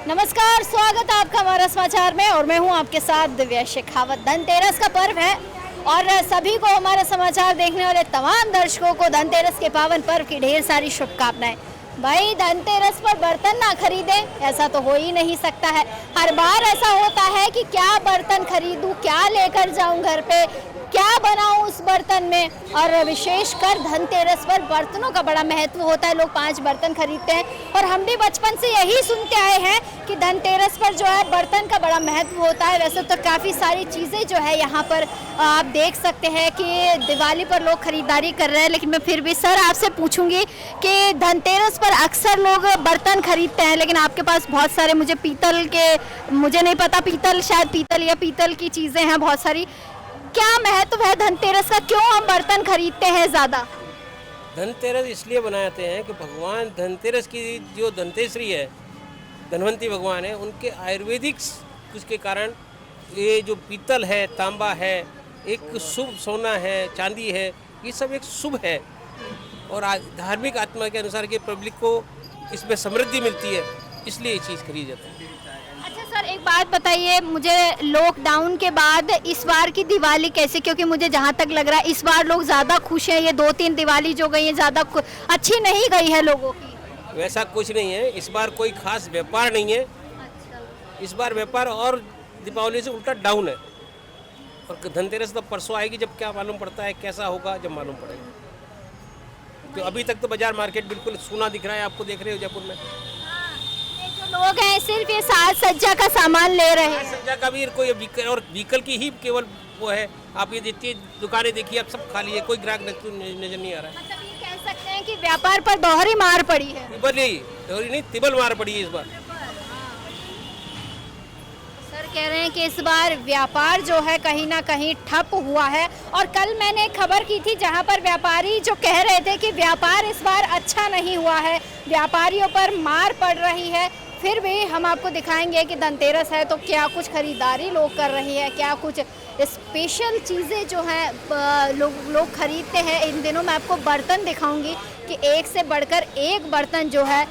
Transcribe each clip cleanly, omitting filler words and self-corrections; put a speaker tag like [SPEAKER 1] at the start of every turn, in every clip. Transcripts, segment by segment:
[SPEAKER 1] नमस्कार, स्वागत है आपका हमारा समाचार में और मैं हूं आपके साथ दिव्या शेखावत। धनतेरस का पर्व है और सभी को हमारा समाचार देखने वाले तमाम दर्शकों को धनतेरस के पावन पर्व की ढेर सारी शुभकामनाएं। भाई धनतेरस पर बर्तन ना खरीदें, ऐसा तो हो ही नहीं सकता है। हर बार ऐसा होता है कि क्या बर्तन खरीदूं, क्या लेकर जाऊं घर पे, क्या बनाऊं उस बर्तन में। और विशेषकर धनतेरस पर बर्तनों का बड़ा महत्व होता है, लोग 5 बर्तन खरीदते हैं और हम भी बचपन से यही सुनते आए हैं कि धनतेरस पर जो है बर्तन का बड़ा महत्व होता है। वैसे तो काफ़ी सारी चीज़ें जो है यहाँ पर आप देख सकते हैं कि दिवाली पर लोग खरीदारी कर रहे हैं, लेकिन मैं फिर भी सर आपसे पूछूंगी कि धनतेरस पर अक्सर लोग बर्तन खरीदते हैं, लेकिन आपके पास बहुत सारे मुझे पीतल के, मुझे नहीं पता, पीतल शायद पीतल या पीतल की चीज़ें हैं बहुत सारी। क्या महत्व है धनतेरस का, क्यों हम बर्तन खरीदते हैं ज़्यादा?
[SPEAKER 2] धनतेरस इसलिए बनाते हैं कि भगवान धनतेरस की जो धनतेश्वरी है, धनवंती भगवान है, उनके आयुर्वेदिक उसके कारण ये जो पीतल है, तांबा है, एक शुभ सोना है, चांदी है, ये सब एक शुभ है और धार्मिक आत्मा के अनुसार कि पब्लिक को इसमें समृद्धि मिलती है, इसलिए ये चीज़ खरीदी जाती है।
[SPEAKER 1] अच्छा सर, एक बात बताइए मुझे, लॉकडाउन के बाद इस बार की दिवाली कैसे, क्योंकि मुझे जहाँ तक लग रहा है इस बार लोग ज़्यादा खुश हैं, ये 2-3 दिवाली जो गई है ज़्यादा अच्छी नहीं गई है लोगों की।
[SPEAKER 2] वैसा कुछ नहीं है, इस बार कोई खास व्यापार नहीं है। इस बार व्यापार और दीपावली से उल्टा डाउन है और धनतेरस तो परसों आएगी, जब क्या मालूम पड़ता है कैसा होगा, जब मालूम पड़ेगा। तो अभी तक तो बाजार मार्केट बिल्कुल सूना दिख रहा है, आपको देख रहे हो जयपुर में।
[SPEAKER 1] लोग हैं सिर्फ ये साज सज्जा का सामान ले रहे हैं।
[SPEAKER 2] सज्जा का भी कोई व्हीकल की ही केवल वो है। आप ये देखिए, दुकानें देखिए, आप सब खाली है, कोई ग्राहक नजर नहीं आ रहा है।
[SPEAKER 1] मतलब ये कह सकते हैं कि व्यापार पर दोहरी मार पड़ी है।
[SPEAKER 2] दोहरी नहीं, तिबल मार पड़ी है इस बार।
[SPEAKER 1] सर कह रहे हैं कि इस बार व्यापार जो है कहीं ना कहीं ठप हुआ है और कल मैंने एक खबर की थी जहां पर व्यापारी जो कह रहे थे कि व्यापार इस बार अच्छा नहीं हुआ है, व्यापारियों पर मार पड़ रही है। फिर भी हम आपको दिखाएंगे कि धनतेरस है तो क्या कुछ खरीदारी लोग कर रही है, क्या कुछ स्पेशल चीज़ें जो हैं लोग खरीदते हैं। इन दिनों मैं आपको बर्तन दिखाऊंगी कि एक से बढ़कर एक बर्तन जो है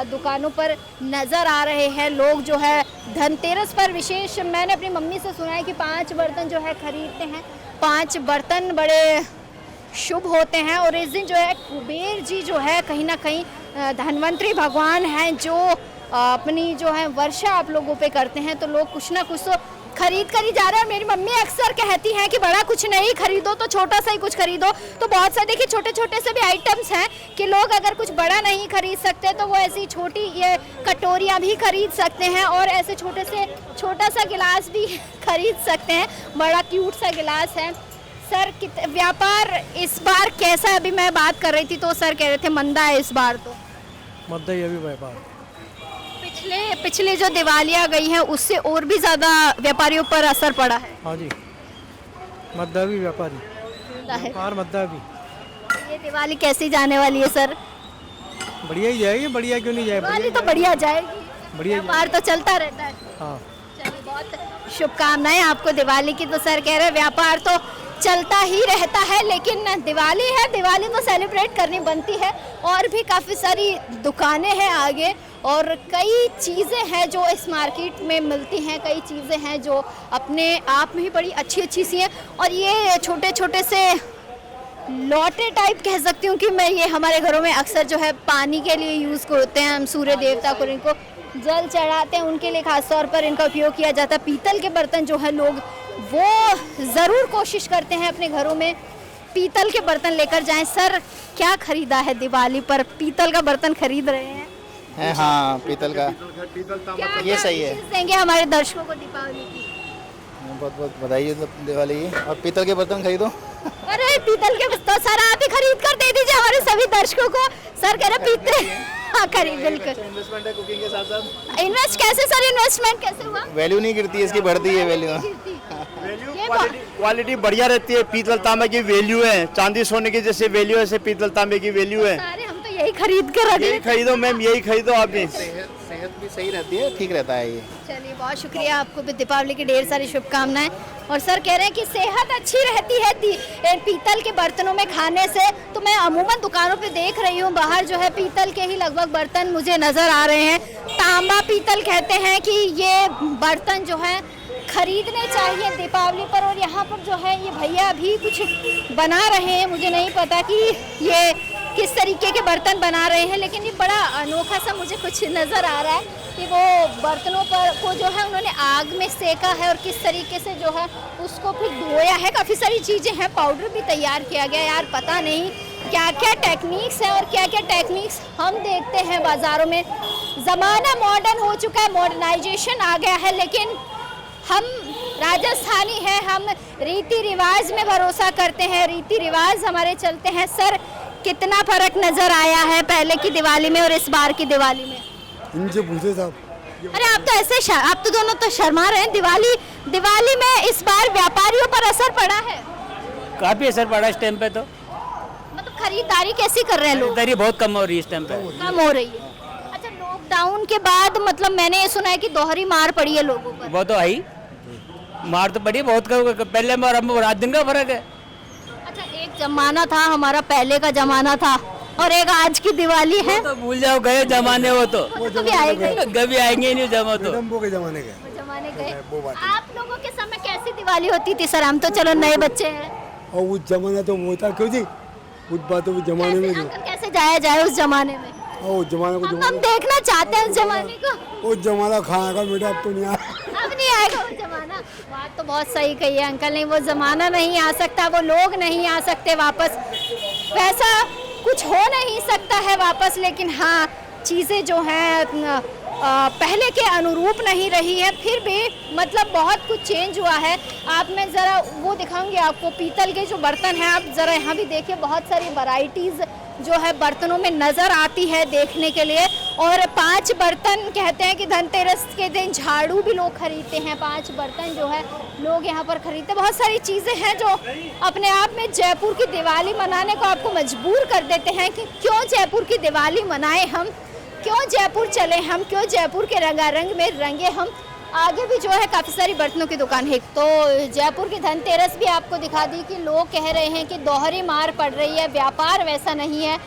[SPEAKER 1] दुकानों पर नज़र आ रहे हैं। लोग जो है धनतेरस पर विशेष, मैंने अपनी मम्मी से सुना है कि 5 बर्तन जो है खरीदते हैं। 5 बर्तन बड़े शुभ होते हैं और इस दिन जो है कुबेर जी जो है कहीं ना कहीं धनवंतरी भगवान हैं जो अपनी जो है वर्षा आप लोगों पे करते हैं, तो लोग कुछ ना कुछ तो खरीद कर ही जा रहे हैं। मेरी मम्मी अक्सर कहती हैं कि बड़ा कुछ नहीं खरीदो तो छोटा सा ही कुछ खरीदो। तो बहुत सारे देखिए छोटे छोटे से भी आइटम्स हैं कि लोग अगर कुछ बड़ा नहीं खरीद सकते तो वो ऐसी छोटी ये कटोरियाँ भी खरीद सकते हैं और ऐसे छोटा सा गिलास भी खरीद सकते हैं। बड़ा क्यूट सा गिलास है। सर व्यापार इस बार कैसा है? अभी मैं बात कर रही थी तो सर कह रहे थे मंदा है इस बार, तो
[SPEAKER 3] मंदा ही अभी व्यापार।
[SPEAKER 1] पिछले जो दिवालियाँ गई हैं उससे और भी ज़्यादा व्यापारियों पर असर पड़ा है।
[SPEAKER 3] हाँ जी, मद्दा भी व्यापार मद्दा भी।
[SPEAKER 1] ये दिवाली कैसी जाने वाली है सर?
[SPEAKER 3] बढ़िया ही जाएगी, बढ़िया क्यों नहीं जाएगी?
[SPEAKER 1] दिवाली तो बढ़िया जाएगी,
[SPEAKER 3] बढ़िया
[SPEAKER 1] व्यापार तो चलता रहता है।
[SPEAKER 3] हाँ,
[SPEAKER 1] चलिए, बहुत शुभकामनाएं आपको दिवाली की। तो सर कह रहे व्यापार तो चलता ही रहता है, लेकिन दिवाली है, दिवाली तो सेलिब्रेट करनी बनती है। और भी काफ़ी सारी दुकानें हैं आगे और कई चीज़ें हैं जो इस मार्केट में मिलती हैं, कई चीज़ें हैं जो अपने आप में ही बड़ी अच्छी अच्छी सी हैं। और ये छोटे छोटे से लौटे टाइप कह सकती हूँ कि मैं, ये हमारे घरों में अक्सर जो है पानी के लिए यूज़ करते हैं हम, सूर्य देवता को इनको जल चढ़ाते हैं, उनके लिए खास तौर पर इनका उपयोग किया जाता है। पीतल के बर्तन जो है लोग वो ज़रूर कोशिश करते हैं अपने घरों में पीतल के बर्तन लेकर जाएं। सर क्या खरीदा है दिवाली पर? पीतल का बर्तन खरीद रहे हैं?
[SPEAKER 4] हाँ, पीतल का ये सही है।
[SPEAKER 1] देंगे हमारे दर्शकों को दीपावली की?
[SPEAKER 4] बहुत बहुत बधाई दिवाली की। और पीतल के बर्तन खरीदो।
[SPEAKER 1] अरे पीतल के तो सर आप ही खरीद कर दे दीजिए हमारे सभी दर्शकों को। सर कह रहे पीतल, हाँ खरीद, बिल्कुल।
[SPEAKER 4] इन्वेस्टमेंट है कुकिंग के साथ साथ।
[SPEAKER 1] इन्वेस्ट कैसे सर? इन्वेस्टमेंट कैसे हुआ?
[SPEAKER 4] वैल्यू नहीं गिरती है इसकी, बढ़ती है वैल्यू।
[SPEAKER 5] क्वालिटी बढ़िया रहती है। पीतल तांबे की वैल्यू है, चांदी सोने की जैसे वैल्यू है, ऐसे पीतल तांबे की वैल्यू है।
[SPEAKER 1] सारे हम तो यही खरीद कर रखे।
[SPEAKER 5] यही खरीदो मैम, यही खरीदो आप भी।
[SPEAKER 4] सेहत भी सही रहती है, ठीक रहता है ये।
[SPEAKER 1] चलिए, बहुत शुक्रिया, आपको भी दीपावली की ढेर सारी शुभकामनाएं। और सर कह रहे हैं कि सेहत अच्छी रहती है पीतल के बर्तनों में खाने से। तो मैं अमूमन दुकानों पे देख रही हूँ बाहर जो है पीतल के ही लगभग बर्तन मुझे नज़र आ रहे हैं। तांबा पीतल कहते हैं कि ये बर्तन जो है खरीदने चाहिए दीपावली पर। और यहाँ पर जो है ये भैया अभी कुछ बना रहे हैं, मुझे नहीं पता कि ये किस तरीके के बर्तन बना रहे हैं, लेकिन ये बड़ा अनोखा सा मुझे कुछ नज़र आ रहा है कि वो बर्तनों पर को जो है उन्होंने आग में सेका है और किस तरीके से जो है उसको फिर धोया है। काफ़ी सारी चीज़ें हैं, पाउडर भी तैयार किया गया। यार पता नहीं क्या क्या टेक्निक्स है और क्या क्या टेक्निक्स हम देखते हैं बाज़ारों में। ज़माना मॉडर्न हो चुका है, मॉडर्नाइजेशन आ गया है, लेकिन हम राजस्थानी हैं, हम रीति रिवाज में भरोसा करते हैं, रीति रिवाज हमारे चलते हैं। सर कितना फर्क नज़र आया है पहले की दिवाली में और इस बार की दिवाली में?
[SPEAKER 6] इनसे पूछे साहब।
[SPEAKER 1] अरे आप तो ऐसे आप तो दोनों तो शर्मा रहे हैं। दिवाली में इस बार व्यापारियों पर असर पड़ा है?
[SPEAKER 7] काफी असर पड़ा इस टाइम पे। तो
[SPEAKER 1] मतलब खरीदारी कैसी कर रहे हैं लोग?
[SPEAKER 7] खरीदारी बहुत कम हो रही है इस टाइम पे।
[SPEAKER 1] कम हो रही है। अच्छा, लॉकडाउन के बाद मतलब मैंने ये सुना है कि दोहरी मार पड़ी है लोगों पर।
[SPEAKER 7] वो तो आई मार तो पड़ी बहुत, पहले में और अब में रात दिन का फर्क है।
[SPEAKER 1] अच्छा, एक जमाना था हमारा, पहले का जमाना था, और एक आज की दिवाली है।
[SPEAKER 7] तो भूल जाओ, गए जमाने वो तो
[SPEAKER 1] कभी आएंगे
[SPEAKER 7] कभी आएंगे नहीं जमा तो
[SPEAKER 6] के जमाने के
[SPEAKER 1] जमाने गए। आप लोगों के समय कैसी दिवाली होती थी सर? हम तो चलो नए बच्चे हैं।
[SPEAKER 6] और उस जमाना तो वो था क्यों जी, उस बातों के जमाने में
[SPEAKER 1] कैसे जाया जाए उस जमाने में?
[SPEAKER 6] उस जमाने को
[SPEAKER 1] हम देखना चाहते हैं उस जमाने को।
[SPEAKER 6] उस जमाना खाएगा बेटा, अब तो नहीं आया।
[SPEAKER 1] अब नहीं आएगा वो जमाना। बात तो बहुत सही कही है अंकल ने, वो जमाना नहीं आ सकता, वो लोग नहीं आ सकते वापस, वैसा कुछ हो नहीं सकता है वापस। लेकिन हाँ, चीज़ें जो हैं पहले के अनुरूप नहीं रही है, फिर भी मतलब बहुत कुछ चेंज हुआ है। आप मैं ज़रा वो दिखाऊंगी आपको, पीतल के जो बर्तन हैं, आप ज़रा यहाँ भी देखिए, बहुत सारी वैरायटीज़ जो है बर्तनों में नज़र आती है देखने के लिए। और 5 बर्तन कहते हैं कि धनतेरस के दिन झाड़ू भी लोग खरीदते हैं, 5 बर्तन जो है लोग यहाँ पर खरीदते हैं। बहुत सारी चीज़ें हैं जो अपने आप में जयपुर की दिवाली मनाने को आपको मजबूर कर देते हैं कि क्यों जयपुर की दिवाली मनाएं हम, क्यों जयपुर चले हम, क्यों जयपुर के रंगारंग में रंगे हम। आगे भी जो है काफ़ी सारी बर्तनों की दुकान है। तो जयपुर की धनतेरस भी आपको दिखा दी कि लोग कह रहे हैं कि दोहरी मार पड़ रही है, व्यापार वैसा नहीं है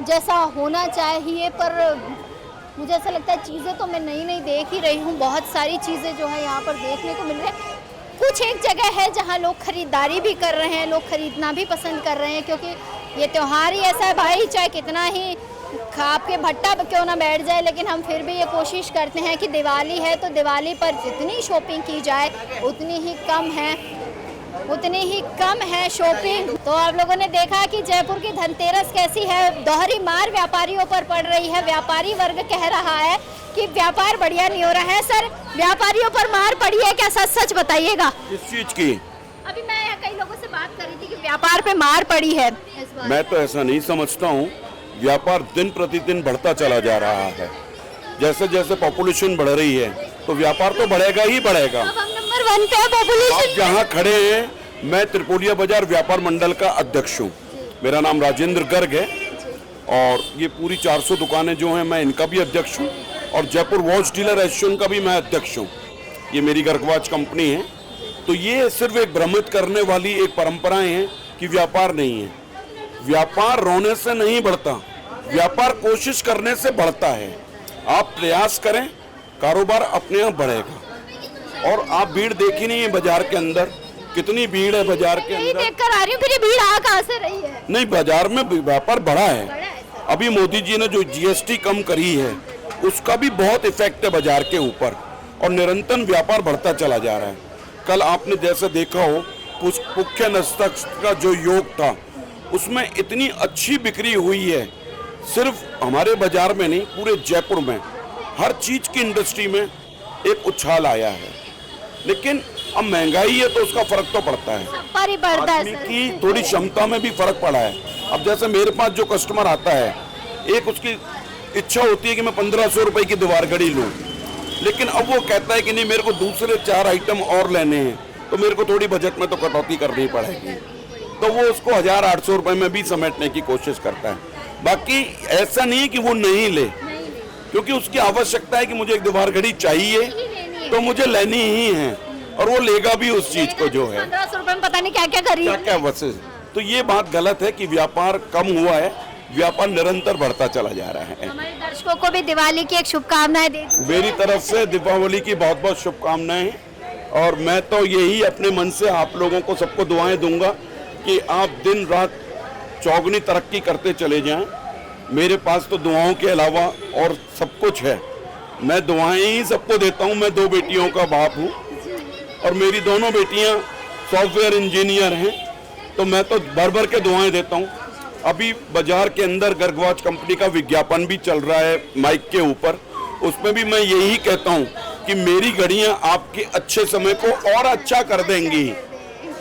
[SPEAKER 1] जैसा होना चाहिए। पर मुझे ऐसा लगता है चीज़ें तो मैं नई नई देख ही रही हूँ, बहुत सारी चीज़ें जो है यहाँ पर देखने को मिल रही है। कुछ एक जगह है जहाँ लोग खरीदारी भी कर रहे हैं, लोग खरीदना भी पसंद कर रहे हैं, क्योंकि ये त्यौहार ही ऐसा है भाई, चाहे कितना ही आपके भट्टा क्यों ना बैठ जाए, लेकिन हम फिर भी ये कोशिश करते हैं कि दिवाली है तो दिवाली पर जितनी शॉपिंग की जाए उतनी ही कम है शॉपिंग। तो आप लोगों ने देखा कि जयपुर की धनतेरस कैसी है, दोहरी मार व्यापारियों पर पड़ रही है। व्यापारी वर्ग कह रहा है कि व्यापार बढ़िया नहीं हो रहा है। सर, व्यापारियों पर मार पड़ी है क्या? सच सच बताइएगा।
[SPEAKER 8] इस चीज की
[SPEAKER 1] अभी मैं कई लोगों से बात कर रही थी कि व्यापार पे मार पड़ी है इस बार।
[SPEAKER 8] मैं तो ऐसा नहीं समझता हूँ, व्यापार दिन प्रतिदिन बढ़ता चला जा रहा है। जैसे जैसे पॉपुलेशन बढ़ रही है तो व्यापार तो बढ़ेगा ही बढ़ेगा।
[SPEAKER 1] अब हम नंबर 1 पे है पॉपुलेशन।
[SPEAKER 8] आप जहाँ खड़े हैं, मैं त्रिपोलिया बाजार व्यापार मंडल का अध्यक्ष हूँ। मेरा नाम राजेंद्र गर्ग है और ये पूरी 400 दुकानें जो हैं मैं इनका भी अध्यक्ष हूँ, और जयपुर वॉच डीलर एसोसिएशन का भी मैं अध्यक्ष हूँ। ये मेरी गर्गवाच कंपनी है। तो ये सिर्फ एक भ्रमित करने वाली एक परंपराएं हैं कि व्यापार नहीं है। व्यापार रोने से नहीं बढ़ता, व्यापार कोशिश करने से बढ़ता है। आप प्रयास करें, कारोबार अपने आप बढ़ेगा। और आप भीड़ देखी नहीं है बाजार के अंदर, कितनी भीड़ है बाजार के अंदर।
[SPEAKER 1] देखकर आ रही हूँ, फिर ये भीड़ आ कहाँ से रही है?
[SPEAKER 8] नहीं, बाजार में व्यापार बढ़ा है। अभी मोदी जी ने जो जीएसटी कम करी है उसका भी बहुत इफेक्ट है बाजार के ऊपर, और निरंतर व्यापार बढ़ता चला जा रहा है। कल आपने जैसे देखा हो, पुख्य नस्तक का जो योग था उसमें इतनी अच्छी बिक्री हुई है। सिर्फ हमारे बाजार में नहीं, पूरे जयपुर में हर चीज की इंडस्ट्री में एक उछाल आया है। लेकिन अब महंगाई है तो उसका फर्क तो पड़ता है, आदमी की थोड़ी क्षमता में भी फर्क पड़ा है। अब जैसे मेरे पास जो कस्टमर आता है, एक उसकी इच्छा होती है कि मैं 1500 रुपए की दीवार घड़ी लूं, लेकिन अब वो कहता है कि नहीं, मेरे को दूसरे 4 आइटम और लेने हैं, तो मेरे को थोड़ी बजट में तो कटौती करनी पड़ेगी। तो वो उसको 1800 रुपए में भी समेटने की कोशिश करता है। बाकी ऐसा नहीं है कि वो नहीं ले, क्योंकि उसकी आवश्यकता है कि मुझे एक दीवार घड़ी चाहिए तो मुझे लेनी ही है, और वो लेगा भी उस चीज को जो है।
[SPEAKER 1] 1500 रुपए में पता नहीं क्या क्या खरीद
[SPEAKER 8] क्या क्या वैसे। तो ये बात गलत है कि व्यापार कम हुआ है। व्यापार निरंतर बढ़ता चला जा रहा है।
[SPEAKER 1] हमारे दर्शकों को भी दिवाली की एक शुभकामनाएं दे दीजिए।
[SPEAKER 8] मेरी तरफ से दीपावली की बहुत बहुत शुभकामनाएं, और मैं तो यही अपने मन से आप लोगों को सबको दुआएं दूंगा कि आप दिन रात चौगुनी तरक्की करते चले जाएं। मेरे पास तो दुआओं के अलावा और सब कुछ है, मैं दुआएं ही सबको देता हूं। मैं 2 बेटियों का बाप हूं और मेरी दोनों बेटियां सॉफ्टवेयर इंजीनियर हैं, तो मैं तो भर भर के दुआएं देता हूं। अभी बाजार के अंदर गर्गवाच कंपनी का विज्ञापन भी चल रहा है माइक के ऊपर, उसमें भी मैं यही कहता हूं कि मेरी घड़ियां आपके अच्छे समय को और अच्छा कर देंगी।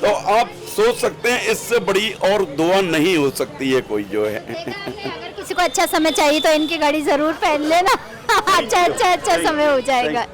[SPEAKER 8] तो आप सोच सकते हैं इससे बड़ी और दुआ नहीं हो सकती है कोई जो है।
[SPEAKER 1] अगर किसी को अच्छा समय चाहिए तो इनकी घड़ी जरूर पहन लेना। अच्छा समय हो जाएगा।